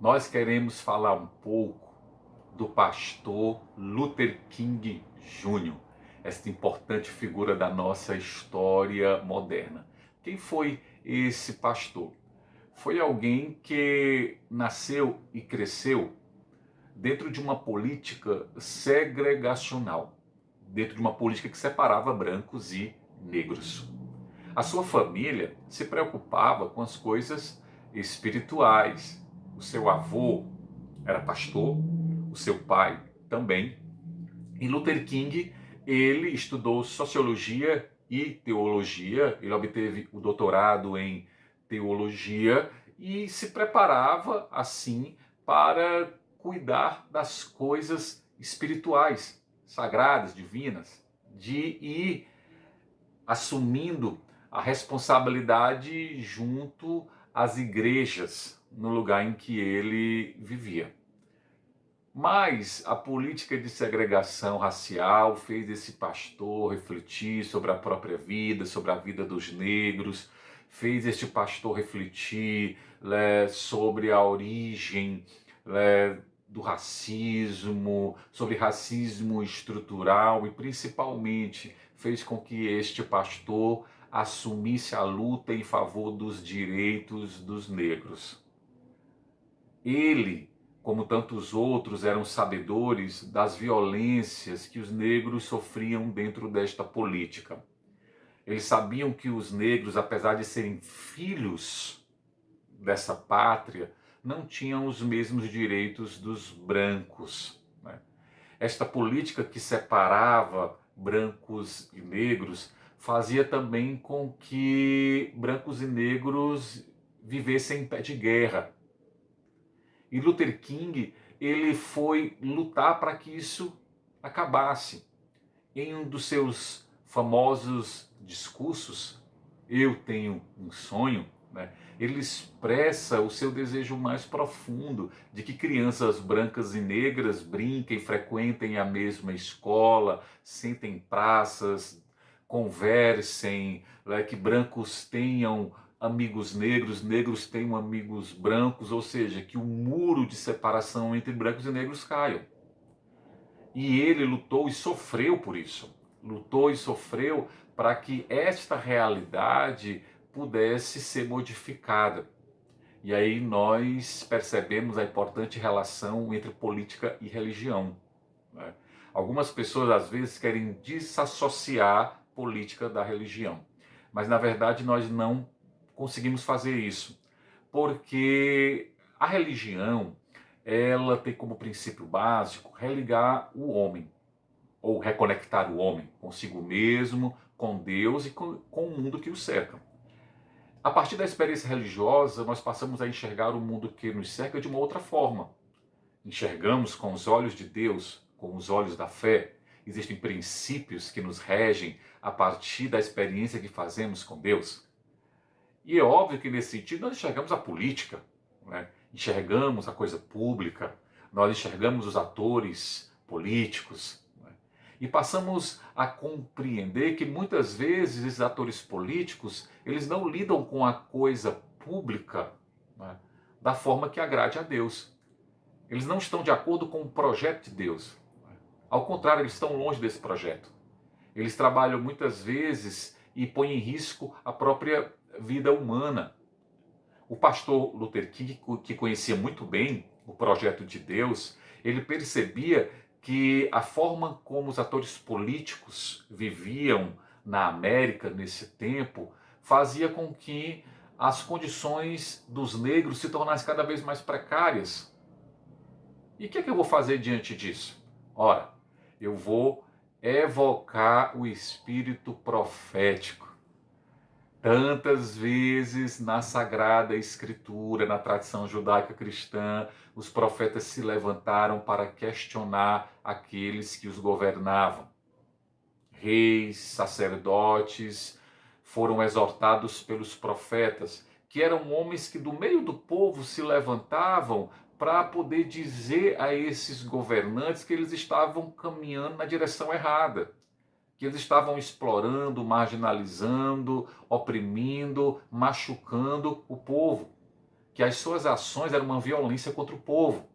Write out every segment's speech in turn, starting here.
nós queremos falar um pouco do pastor Luther King Jr., esta importante figura da nossa história moderna. Quem foi esse pastor? Foi alguém que nasceu e cresceu dentro de uma política segregacional, dentro de uma política que separava brancos e negros. A sua família se preocupava com as coisas espirituais. O seu avô era pastor, o seu pai também. E Luther King, ele estudou sociologia e teologia, ele obteve o doutorado em teologia e se preparava assim para cuidar das coisas espirituais, sagradas, divinas, de ir assumindo a responsabilidade junto às igrejas no lugar em que ele vivia. Mas a política de segregação racial fez esse pastor refletir sobre a própria vida, sobre a vida dos negros, fez este pastor refletir sobre a origem do racismo, sobre racismo estrutural e principalmente fez com que este pastor assumisse a luta em favor dos direitos dos negros. Ele, como tantos outros, eram sabedores das violências que os negros sofriam dentro desta política. Eles sabiam que os negros, apesar de serem filhos dessa pátria, não tinham os mesmos direitos dos brancos, né? Esta política que separava brancos e negros fazia também com que brancos e negros vivessem em pé de guerra. E Luther King, ele foi lutar para que isso acabasse. Em um dos seus famosos discursos, Eu Tenho um Sonho, né, ele expressa o seu desejo mais profundo de que crianças brancas e negras brinquem, frequentem a mesma escola, sentem praças, conversem, né, que brancos tenham amigos negros, negros tenham amigos brancos, ou seja, que o muro de separação entre brancos e negros caia. E ele lutou e sofreu por isso. Lutou e sofreu para que esta realidade pudesse ser modificada. E aí nós percebemos a importante relação entre política e religião, né? Algumas pessoas às vezes querem desassociar política da religião, mas na verdade nós não conseguimos fazer isso, porque a religião ela tem como princípio básico religar o homem, ou reconectar o homem consigo mesmo, com Deus e com o mundo que o cerca. A partir da experiência religiosa, nós passamos a enxergar o mundo que nos cerca de uma outra forma. Enxergamos com os olhos de Deus, com os olhos da fé. Existem princípios que nos regem a partir da experiência que fazemos com Deus. E é óbvio que nesse sentido nós enxergamos a política, né? Enxergamos a coisa pública, nós enxergamos os atores políticos, né? E passamos a compreender que muitas vezes esses atores políticos eles não lidam com a coisa pública, né, da forma que agrade a Deus. Eles não estão de acordo com o projeto de Deus. Ao contrário, eles estão longe desse projeto. Eles trabalham muitas vezes e põem em risco a própria vida humana. O pastor Luther King, que conhecia muito bem o projeto de Deus, ele percebia que a forma como os atores políticos viviam na América nesse tempo fazia com que as condições dos negros se tornassem cada vez mais precárias. E o que é que eu vou fazer diante disso? Ora, eu vou evocar o espírito profético. Tantas vezes na Sagrada Escritura, na tradição judaica cristã, os profetas se levantaram para questionar aqueles que os governavam. Reis, sacerdotes foram exortados pelos profetas, que eram homens que do meio do povo se levantavam para poder dizer a esses governantes que eles estavam caminhando na direção errada, que eles estavam explorando, marginalizando, oprimindo, machucando o povo, que as suas ações eram uma violência contra o povo.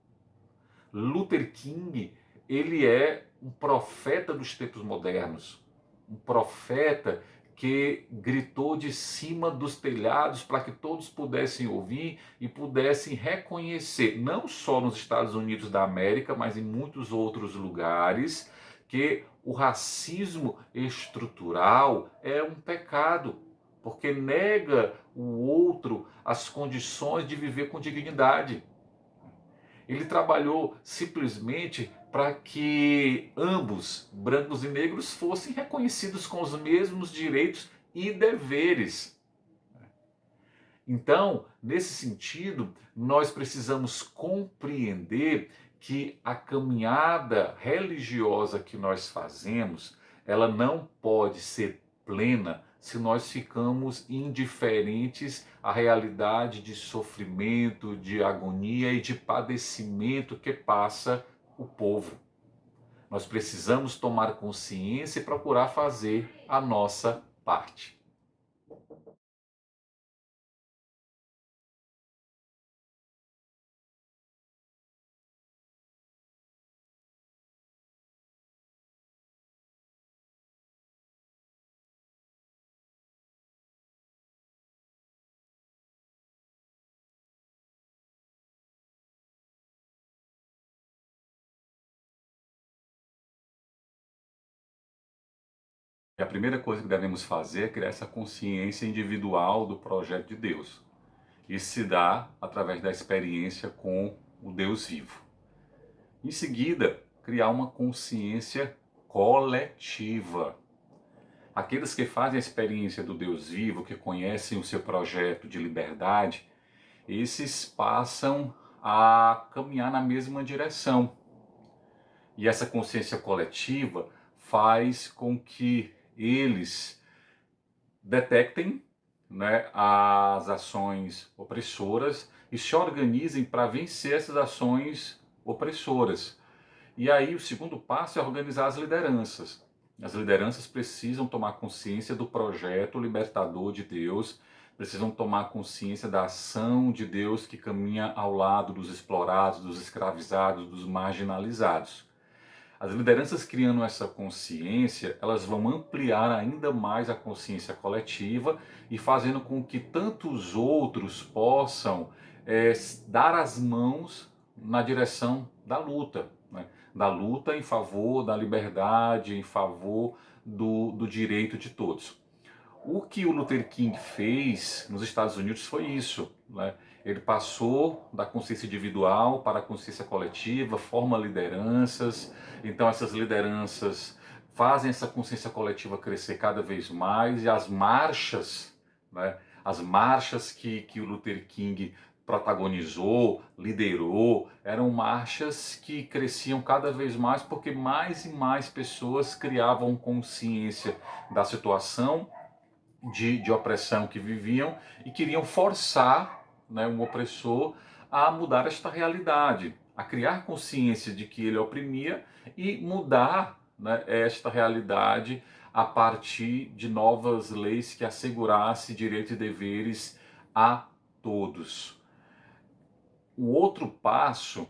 Luther King, ele é um profeta dos tempos modernos, um profeta que gritou de cima dos telhados para que todos pudessem ouvir e pudessem reconhecer, não só nos Estados Unidos da América, mas em muitos outros lugares, que o racismo estrutural é um pecado, porque nega o outro as condições de viver com dignidade. Ele trabalhou simplesmente para que ambos, brancos e negros, fossem reconhecidos com os mesmos direitos e deveres. Então, nesse sentido, nós precisamos compreender que a caminhada religiosa que nós fazemos, ela não pode ser plena se nós ficamos indiferentes à realidade de sofrimento, de agonia e de padecimento que passa o povo. Nós precisamos tomar consciência e procurar fazer a nossa parte. E a primeira coisa que devemos fazer é criar essa consciência individual do projeto de Deus. Isso se dá através da experiência com o Deus vivo. Em seguida, criar uma consciência coletiva. Aqueles que fazem a experiência do Deus vivo, que conhecem o seu projeto de liberdade, esses passam a caminhar na mesma direção. E essa consciência coletiva faz com que eles detectem, né, as ações opressoras e se organizem para vencer essas ações opressoras. E aí o segundo passo é organizar as lideranças. As lideranças precisam tomar consciência do projeto libertador de Deus, precisam tomar consciência da ação de Deus que caminha ao lado dos explorados, dos escravizados, dos marginalizados. As lideranças criando essa consciência, elas vão ampliar ainda mais a consciência coletiva e fazendo com que tantos outros possam dar as mãos na direção da luta, né? Da luta em favor da liberdade, em favor do direito de todos. O que o Luther King fez nos Estados Unidos foi isso, né? Ele passou da consciência individual para a consciência coletiva, forma lideranças, então essas lideranças fazem essa consciência coletiva crescer cada vez mais e as marchas, né? As marchas que o Luther King protagonizou, liderou, eram marchas que cresciam cada vez mais porque mais e mais pessoas criavam consciência da situação de opressão que viviam e queriam forçar, né, um opressor a mudar esta realidade, a criar consciência de que ele oprimia e mudar, né, esta realidade a partir de novas leis que assegurassem direitos e deveres a todos. O outro passo,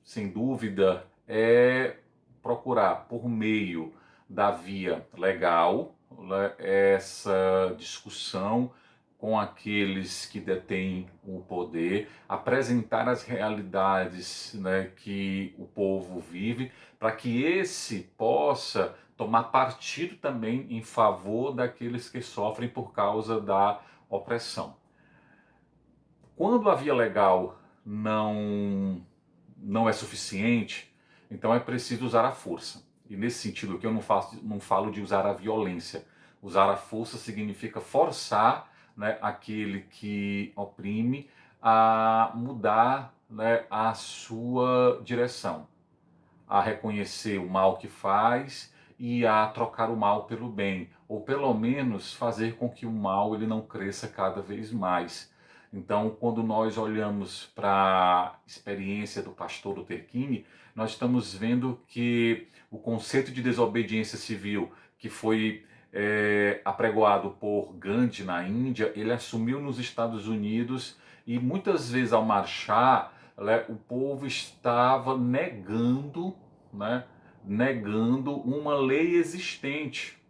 sem dúvida, é procurar, por meio da via legal, né, essa discussão com aqueles que detêm o poder, apresentar as realidades, né, que o povo vive, para que esse possa tomar partido também em favor daqueles que sofrem por causa da opressão. Quando a via legal não é suficiente, então é preciso usar a força. E nesse sentido aqui eu não falo de usar a violência. Usar a força significa forçar, né, aquele que oprime a mudar, né, a sua direção, a reconhecer o mal que faz e a trocar o mal pelo bem, ou pelo menos fazer com que o mal ele não cresça cada vez mais. Então, quando nós olhamos para a experiência do pastor Luther King, nós estamos vendo que o conceito de desobediência civil, que foi apregoado por Gandhi na Índia, ele assumiu nos Estados Unidos E muitas vezes ao marchar, né, o povo estava negando, né, negando uma lei existente.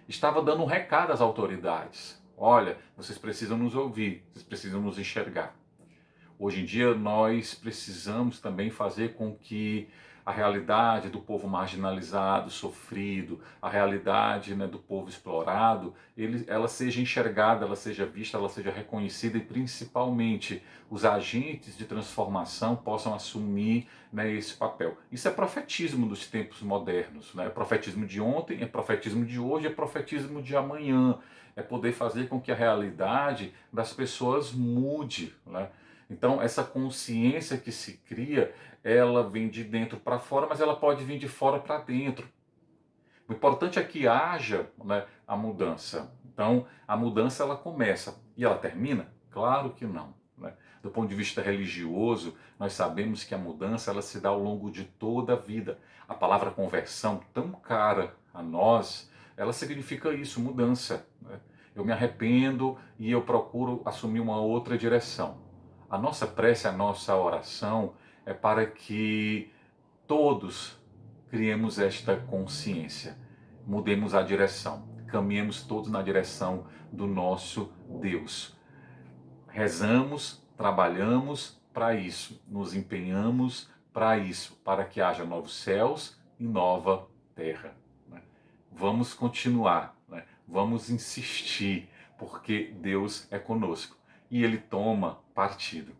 Estava dando um recado às autoridades. Olha, vocês precisam nos ouvir, vocês precisam nos enxergar. Hoje em dia nós precisamos também fazer com que a realidade do povo marginalizado, sofrido, a realidade, né, do povo explorado, ela seja enxergada, ela seja vista, ela seja reconhecida e principalmente os agentes de transformação possam assumir, né, esse papel. Isso é profetismo dos tempos modernos, né? É profetismo de ontem, é profetismo de hoje, é profetismo de amanhã. É poder fazer com que a realidade das pessoas mude, né? Então, essa consciência que se cria, ela vem de dentro para fora, mas ela pode vir de fora para dentro. O importante é que haja, né, a mudança. Então, a mudança ela começa e ela termina? Claro que não, né? Do ponto de vista religioso, nós sabemos que a mudança ela se dá ao longo de toda a vida. A palavra conversão, tão cara a nós, ela significa isso, mudança, né? Eu me arrependo e eu procuro assumir uma outra direção. A nossa prece, a nossa oração é para que todos criemos esta consciência, mudemos a direção, caminhemos todos na direção do nosso Deus. Rezamos, trabalhamos para isso, nos empenhamos para isso, para que haja novos céus e nova terra, né? Vamos continuar, né? Vamos insistir, porque Deus é conosco e Ele toma partido.